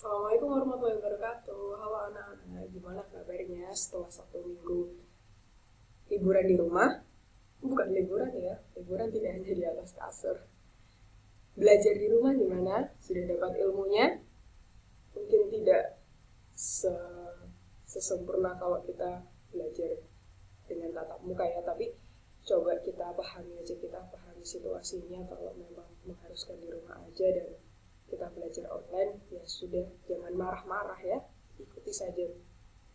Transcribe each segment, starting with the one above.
Assalamualaikum warahmatullahi wabarakatuh. Halo anak-anak, gimana kabarnya setelah 1 minggu liburan di rumah? Bukan liburan ya, liburan tidak hanya di atas kasur. Belajar di rumah gimana? Sudah dapat ilmunya? Mungkin tidak sesempurna kalau kita belajar dengan tatap muka ya, tapi coba kita pahami aja, kita pahami situasinya. Kalau memang mengharuskan di rumah aja dan kita belajar online, ya sudah, jangan marah-marah ya, ikuti saja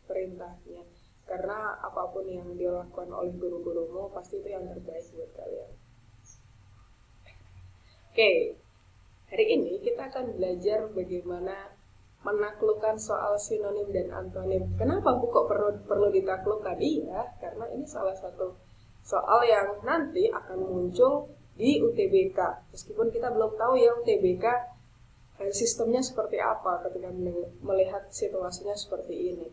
perintahnya, karena apapun yang dilakukan oleh guru-gurumu pasti itu yang terbaik buat kalian. Oke, hari ini kita akan belajar bagaimana menaklukkan soal sinonim dan antonim. Kenapa Bu kok perlu ditaklukkan? Iya, karena ini salah satu soal yang nanti akan muncul di UTBK. Meskipun kita belum tahu ya UTBK sistemnya seperti apa ketika melihat situasinya seperti ini.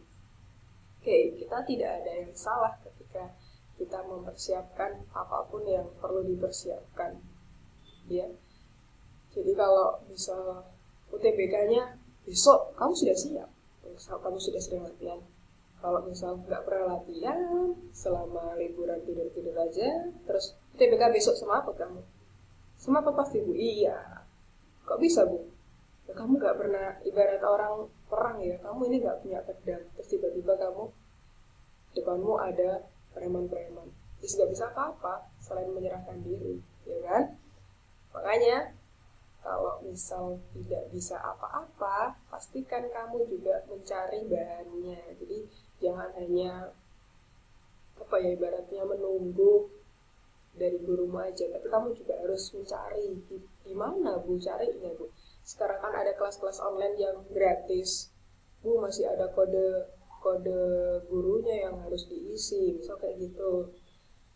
Oke, kita tidak ada yang salah ketika kita mempersiapkan apapun yang perlu dipersiapkan, ya. Jadi kalau misal UTBK-nya besok, kamu sudah siap, kamu sudah sering latihan. Kalau misal nggak pernah latihan, selama liburan tidur-tidur aja, terus UTBK besok sama apa kamu? Sama apa pasti Bu? Iya. Kok bisa Bu? Ya, kamu nggak pernah, ibarat orang perang ya, kamu ini nggak punya pedang, terus tiba-tiba kamu depanmu ada preman-preman, terus nggak bisa apa-apa selain menyerahkan diri, ya kan? Makanya kalau misal tidak bisa apa-apa, pastikan kamu juga mencari bahannya. Jadi jangan hanya ibaratnya menunggu dari gurumu aja, tapi kamu juga harus mencari gimana Bu carinya Bu. Sekarang kan ada kelas-kelas online yang gratis, Bu, masih ada kode gurunya yang harus diisi, misal kayak gitu.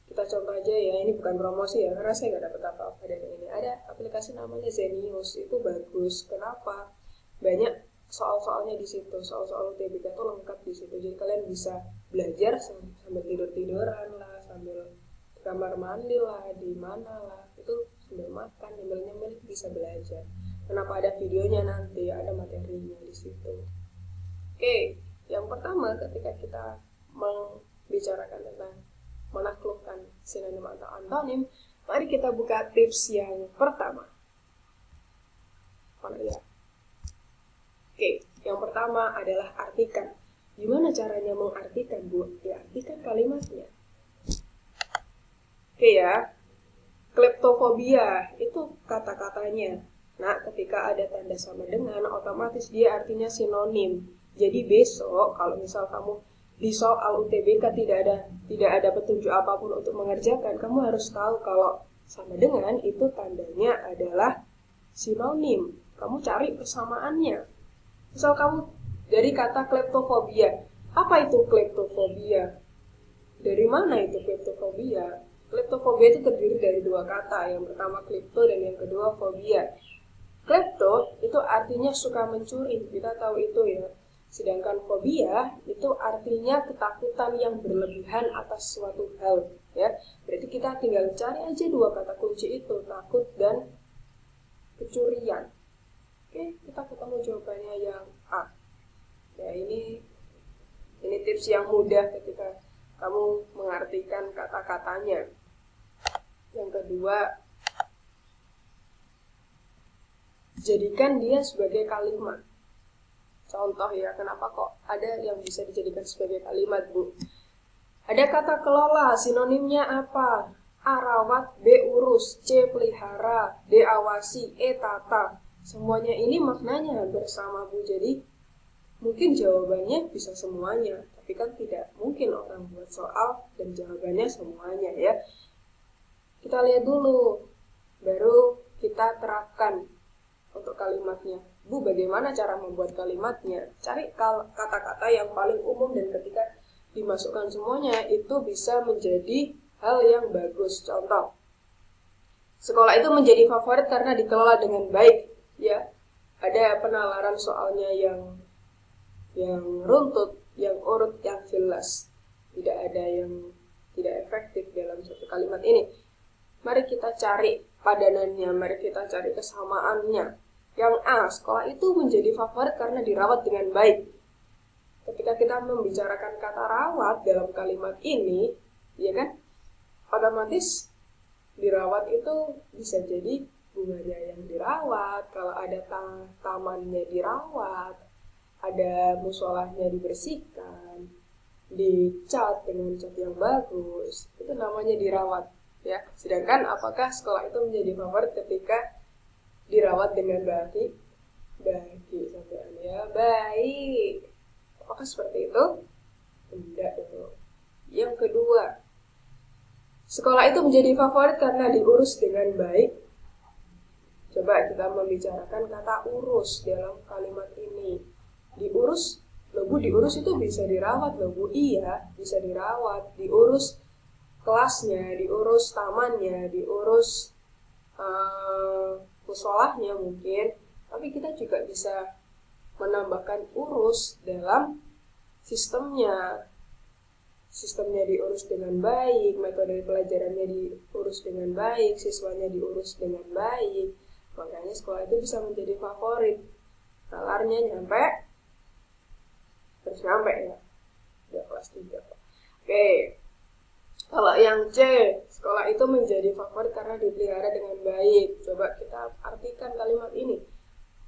Kita contoh aja ya, ini bukan promosi ya, karena saya nggak dapat apa-apa dari ini. Ada aplikasi namanya Zenius, itu bagus. Kenapa? Banyak soal-soalnya di situ, soal-soal UTBK itu lengkap di situ. Jadi kalian bisa belajar sambil tidur-tiduran lah, sambil di kamar mandi lah, di mana lah, itu sambil makan, nyemil-nyemil bisa belajar. Kenapa ada videonya nanti, ada materinya di situ. Oke, yang pertama ketika kita membicarakan tentang menaklukkan sinonim atau antonim, mari kita buka tips yang pertama. Mana ya? Oke, yang pertama adalah artikan. Gimana caranya mengartikan, Bu? Diartikan kalimatnya. Oke ya, kleptofobia itu kata-katanya. Nah, ketika ada tanda sama dengan, otomatis dia artinya sinonim. Jadi besok kalau misal kamu di soal UTBK tidak ada petunjuk apapun untuk mengerjakan, kamu harus tahu kalau sama dengan itu tandanya adalah sinonim. Kamu cari persamaannya. Misal kamu dari kata kleptofobia, apa itu kleptofobia? Dari mana itu kleptofobia? Kleptofobia itu terdiri dari dua kata, yang pertama klepto dan yang kedua fobia. Klepto itu artinya suka mencuri, kita tahu itu ya. Sedangkan fobia itu artinya ketakutan yang berlebihan atas suatu hal, ya. Berarti kita tinggal cari aja dua kata kunci itu, takut dan kecurian. Oke, kita ketemu jawabannya yang A. Ya, ini tips yang mudah ketika kamu mengartikan kata-katanya. Yang kedua, jadikan dia sebagai kalimat. Contoh ya, kenapa kok ada yang bisa dijadikan sebagai kalimat, Bu? Ada kata kelola, sinonimnya apa? A rawat, B urus, C pelihara, D awasi, E tata. Semuanya ini maknanya hampir sama, Bu. Jadi mungkin jawabannya bisa semuanya, tapi kan tidak mungkin orang buat soal dan jawabannya semuanya ya. Kita lihat dulu, baru kita terapkan untuk kalimatnya. Bu, bagaimana cara membuat kalimatnya? Cari kata-kata yang paling umum dan ketika dimasukkan semuanya itu bisa menjadi hal yang bagus. Contoh, sekolah itu menjadi favorit karena dikelola dengan baik. Ya, ada penalaran soalnya yang runtut, yang urut, yang jelas. Tidak ada yang tidak efektif dalam satu kalimat ini. Mari kita cari padanannya, mari kita cari kesamaannya. Yang A, sekolah itu menjadi favorit karena dirawat dengan baik. Ketika kita membicarakan kata rawat dalam kalimat ini, ya kan, otomatis dirawat itu bisa jadi bunganya yang dirawat, kalau ada tamannya dirawat, ada musolahnya dibersihkan, dicat dengan cat yang bagus, itu namanya dirawat, ya. Sedangkan apakah sekolah itu menjadi favorit ketika dirawat dengan baik? Sampean ya, baik. Apakah seperti itu? Tidak itu. Yang kedua, sekolah itu menjadi favorit karena diurus dengan baik. Coba kita membicarakan kata urus dalam kalimat ini. Diurus, loh Bu, diurus itu bisa dirawat loh Bu. Iya, bisa dirawat. Diurus kelasnya, diurus tamannya, diurus musolahnya mungkin. Tapi kita juga bisa menambahkan urus dalam sistemnya. Sistemnya diurus dengan baik, metode pelajarannya diurus dengan baik, siswanya diurus dengan baik. Makanya sekolah itu bisa menjadi favorit. Nalarnya nyampe, terus nyampe ya. Udah kelas 3. Oke. Kalau yang C, sekolah itu menjadi favorit karena dipelihara dengan baik. Coba kita artikan kalimat ini.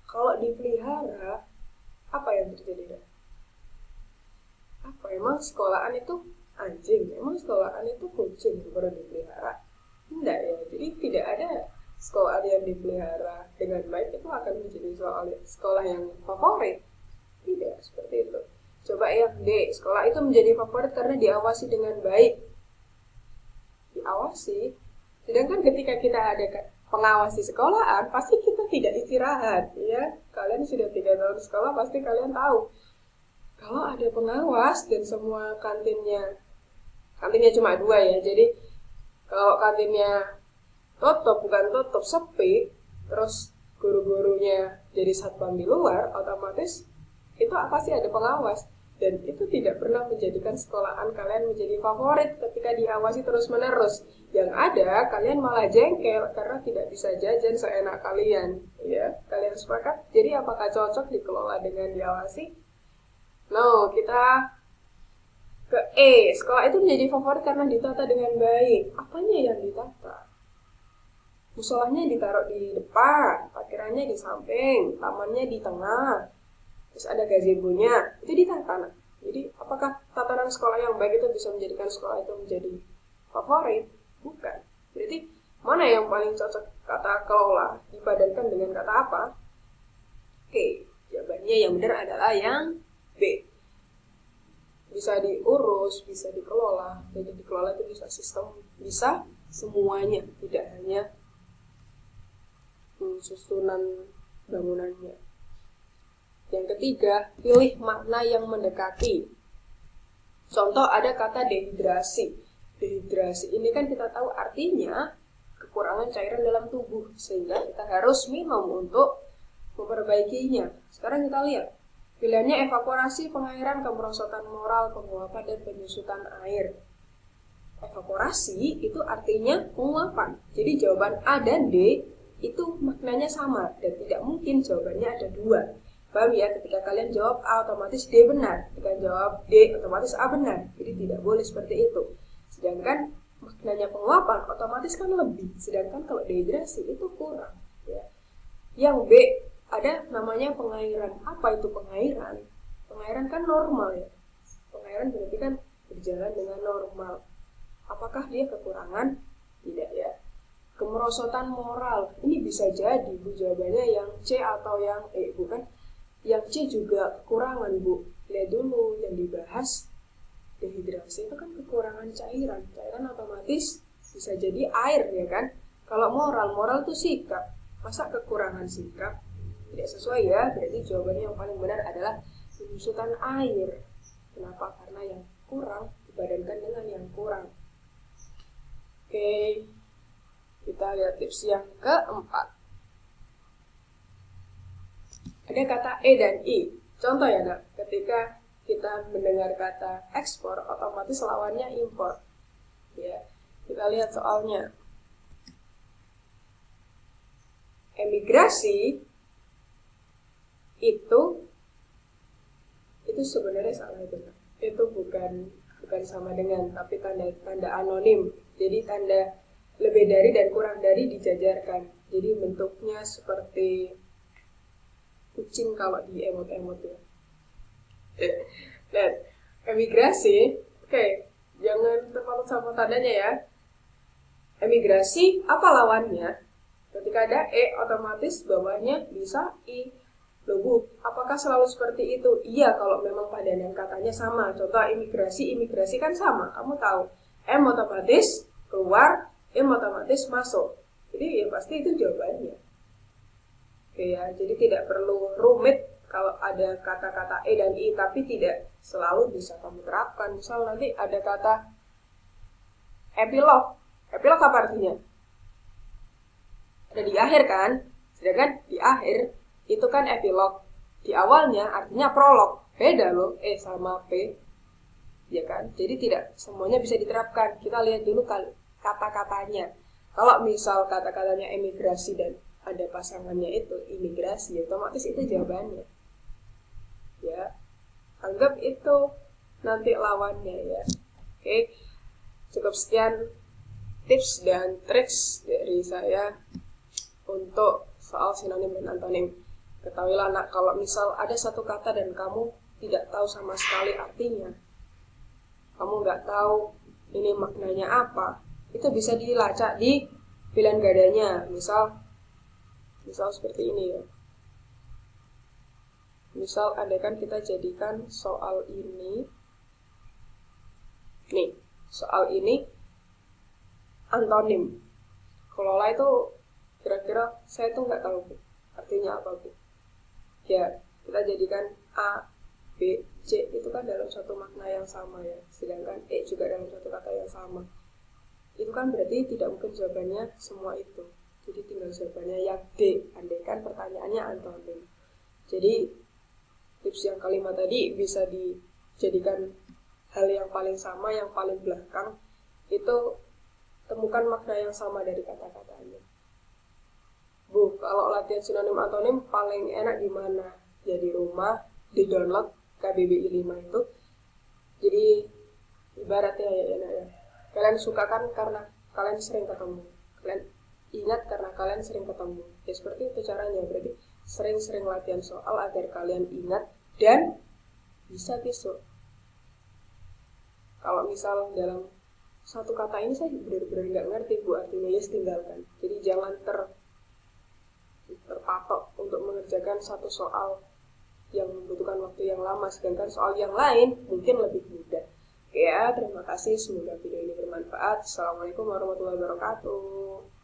Kalau dipelihara, apa yang terjadi? Apa, emang sekolahan itu anjing? Emang sekolahan itu kucing baru dipelihara? Enggak ya, jadi tidak ada sekolah yang dipelihara dengan baik itu akan menjadi sekolah yang favorit. Tidak, seperti itu. Coba yang D, sekolah itu menjadi favorit karena diawasi dengan baik. Diawasi, sedangkan ketika kita ada pengawas di sekolahan, pasti kita tidak istirahat, ya. Kalian sudah 3 tahun sekolah, pasti kalian tahu. Kalau ada pengawas dan semua kantinnya cuma 2 ya, jadi kalau kantinnya bukan tutup, sepi, terus guru-gurunya jadi satpam di luar, otomatis itu pasti ada pengawas. Dan itu tidak pernah menjadikan sekolahan kalian menjadi favorit ketika diawasi terus-menerus. Yang ada, kalian malah jengkel karena tidak bisa jajan seenak kalian. Ya, kalian sepakat? Jadi apakah cocok dikelola dengan diawasi? No, kita ke E. Sekolah itu menjadi favorit karena ditata dengan baik. Apanya yang ditata? Musolahnya ditaruh di depan, parkirannya di samping, tamannya di tengah. Terus ada gazebo-nya, itu ditata. Jadi apakah tatanan sekolah yang baik itu bisa menjadikan sekolah itu menjadi favorit? Bukan. Berarti mana yang paling cocok kata kelola dipadankan dengan kata apa? Oke, jawabannya yang benar adalah yang B. Bisa diurus, bisa dikelola. Jadi dikelola itu bisa sistem, bisa semuanya, tidak hanya susunan bangunannya. Yang ketiga, pilih makna yang mendekati. Contoh ada kata dehidrasi. Dehidrasi ini kan kita tahu artinya kekurangan cairan dalam tubuh, sehingga kita harus minum untuk memperbaikinya. Sekarang kita lihat. Pilihannya evaporasi, pengairan, kemerosotan moral, penguapan, dan penyusutan air. Evaporasi itu artinya penguapan. Jadi jawaban A dan D itu maknanya sama. Dan tidak mungkin jawabannya ada 2. Paham ya? Ketika kalian jawab A, otomatis D benar. Ketika jawab D, otomatis A benar. Jadi tidak boleh seperti itu. Sedangkan maknanya penguapan, otomatis kan lebih. Sedangkan kalau dehidrasi itu kurang. Ya. Yang B, ada namanya pengairan. Apa itu pengairan? Pengairan kan normal ya. Pengairan berarti kan berjalan dengan normal. Apakah dia kekurangan? Tidak ya. Kemerosotan moral. Ini bisa jadi Bu jawabannya yang C atau yang E, bukan? Yang C juga kekurangan Bu. Lihat dulu yang dibahas dehidrasi itu kan kekurangan cairan. Cairan otomatis bisa jadi air ya kan. Kalau moral itu sikap. Masa kekurangan sikap? Tidak sesuai ya. Berarti jawabannya yang paling benar adalah penyusutan air. Kenapa? Karena yang kurang dipadankan dengan yang kurang. Oke. Kita lihat tips yang keempat. Ada kata E dan I. Contoh ya nak, ketika kita mendengar kata ekspor, otomatis lawannya impor. Ya, kita lihat soalnya. Emigrasi itu sebenarnya salah itu. Itu bukan sama dengan, tapi tanda anonim. Jadi tanda lebih dari dan kurang dari dijajarkan. Jadi bentuknya seperti kucing kalau di emot-emot ya. Dan emigrasi, oke, jangan terpaut sama tandanya ya. Emigrasi apa lawannya? Ketika ada E, otomatis bawahnya bisa I. Loh Bu, apakah selalu seperti itu? Iya, kalau memang padanan katanya sama. Contoh imigrasi kan sama. Kamu tahu, M otomatis keluar, M otomatis masuk. Jadi ya pasti itu jawabannya. Oke ya, jadi tidak perlu rumit kalau ada kata-kata E dan I, tapi tidak selalu bisa kamu terapkan. Misal nanti ada kata epilog. Epilog apa artinya? Ada di akhir kan? Sedangkan di akhir itu kan epilog. Di awalnya artinya prolog. Beda loh E sama P. Ya kan? Jadi tidak semuanya bisa diterapkan. Kita lihat dulu kata-katanya. Kalau misal kata-katanya emigrasi dan ada pasangannya itu imigrasi, otomatis itu jawabannya. Ya. Anggap itu nanti lawannya ya. Oke. Cukup sekian tips dan triks dari saya untuk soal sinonim dan antonim. Ketahuilah nak, kalau misal ada satu kata dan kamu tidak tahu sama sekali artinya, kamu nggak tahu ini maknanya apa, itu bisa dilacak di pilihan gadanya. Misal seperti ini ya. Misal andaikan kita jadikan soal ini, nih, soal ini antonim. Kelola itu kira-kira saya tuh nggak tahu Bu, artinya apa Bu. Ya, kita jadikan A, B, C itu kan dalam satu makna yang sama ya. Sedangkan E juga dalam satu kata yang sama. Itu kan berarti tidak mungkin jawabannya semua itu. Jadi tinggal jawabannya yang D, andaikan pertanyaannya antonim. Jadi tips yang kelima tadi bisa dijadikan hal yang paling sama, yang paling belakang. Itu temukan makna yang sama dari kata-katanya. Bu, kalau latihan sinonim antonim paling enak di mana? Ya di rumah, di download KBBI 5 itu. Jadi ibaratnya ya enak ya. Kalian suka kan karena kalian sering ketemu. Kalian ingat karena kalian sering ketemu. Ya seperti itu caranya. Berarti sering-sering latihan soal agar kalian ingat dan bisa besok. Kalau misal dalam satu kata ini saya benar-benar nggak ngerti Bu artinya, ya tinggalkan. Jadi jangan terpatok untuk mengerjakan satu soal yang membutuhkan waktu yang lama, sedangkan soal yang lain mungkin lebih mudah. Oke ya, terima kasih, semoga video ini bermanfaat. Assalamualaikum warahmatullahi wabarakatuh.